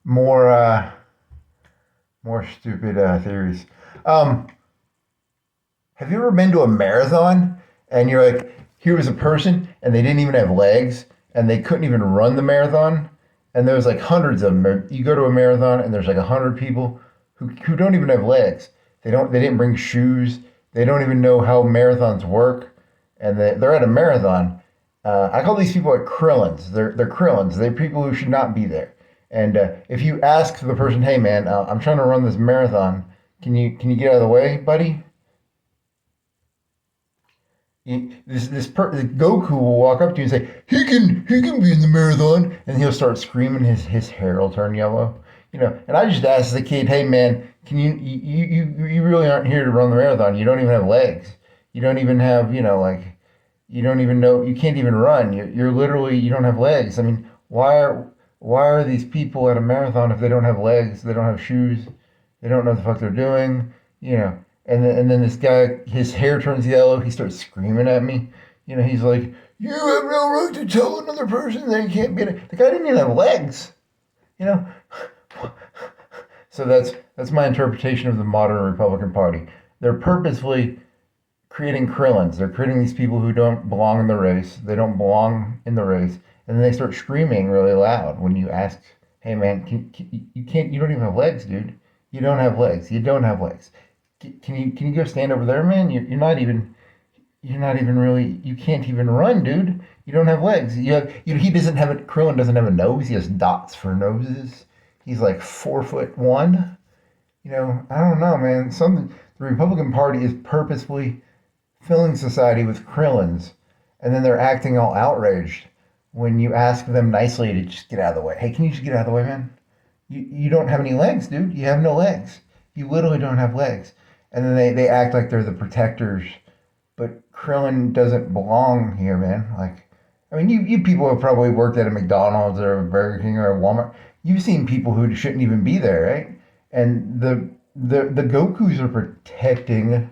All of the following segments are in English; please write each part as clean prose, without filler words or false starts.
more more stupid theories. Um, have you ever been to a marathon and you're like, here was a person and they didn't even have legs and they couldn't even run the marathon, and there was like hundreds of them. You go to a marathon and there's like 100 people who don't even have legs. They didn't bring shoes. They don't even know how marathons work, and they're at a marathon. I call these people like Krillins. They're Krillins. They're people who should not be there. And if you ask the person, "Hey man, I'm trying to run this marathon. Can you get out of the way, buddy?" This Goku will walk up to you and say, "He can be in the marathon," and he'll start screaming. His hair will turn yellow. And I just asked the kid, "Hey man, can you really aren't here to run the marathon? You don't even have legs. You don't even have like you don't even know you can't even run. You're literally you don't have legs. I mean, why are these people at a marathon if they don't have legs? They don't have shoes. They don't know what the fuck they're doing. You know." And then this guy, his hair turns yellow. He starts screaming at me. He's like, "You have no right to tell another person they can't be." The guy didn't even have legs. You know. So that's my interpretation of the modern Republican Party. They're purposefully creating Krillins. They're creating these people who don't belong in the race. They don't belong in the race, and then they start screaming really loud when you ask, "Hey man, you can't? You don't even have legs, dude. You don't have legs. You don't have legs. Can you go stand over there, man? You're not even really. You can't even run, dude. You don't have legs. He doesn't have a Krillin doesn't have a nose. He has dots for noses. He's like 4'1". I don't know, man. The Republican Party is purposefully filling society with Krillins, and then they're acting all outraged when you ask them nicely to just get out of the way. Hey, can you just get out of the way, man? You don't have any legs, dude. You have no legs. You literally don't have legs. And then they act like they're the protectors, but Krillin doesn't belong here, man. Like, I mean, you people have probably worked at a McDonald's or a Burger King or a Walmart. You've seen people who shouldn't even be there, right? And the Gokus are protecting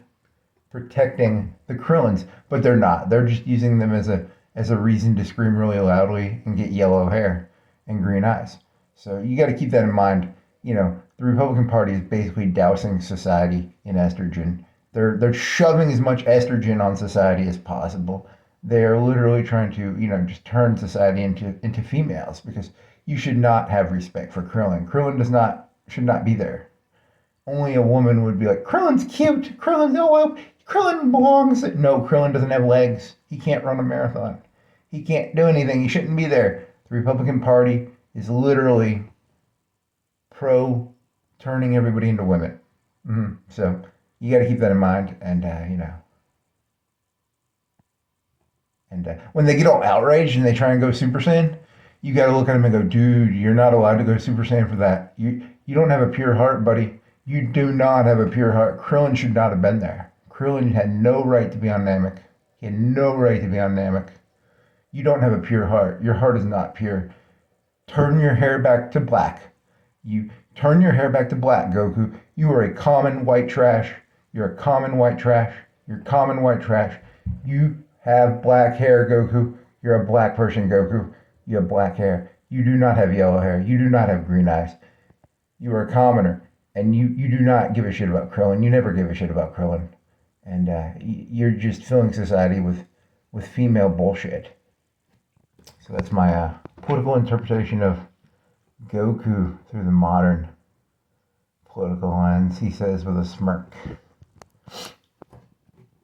the Krillins, but they're not. They're just using them as a reason to scream really loudly and get yellow hair and green eyes. So you got to keep that in mind. The Republican Party is basically dousing society in estrogen. They're shoving as much estrogen on society as possible. They are literally trying to just turn society into females, because you should not have respect for Krillin. Krillin should not be there. Only a woman would be like, "Krillin's cute. Krillin, oh well, Krillin belongs." No, Krillin doesn't have legs. He can't run a marathon. He can't do anything. He shouldn't be there. The Republican Party is literally pro turning everybody into women. So you got to keep that in mind, and when they get all outraged and they try and go Super Saiyan, you got to look at them and go, "Dude, you're not allowed to go Super Saiyan for that. You don't have a pure heart, buddy. You do not have a pure heart." Krillin should not have been there. Krillin had no right to be on Namek. He had no right to be on Namek. You don't have a pure heart. Your heart is not pure. Turn your hair back to black. You turn your hair back to black, Goku. You are a common white trash. You're a common white trash. You're common white trash. You have black hair, Goku. You're a black person, Goku. You have black hair. You do not have yellow hair. You do not have green eyes. You are a commoner. And you do not give a shit about Krillin. You never give a shit about Krillin. And you're just filling society with female bullshit. So that's my political interpretation of Goku through the modern political lens, he says with a smirk.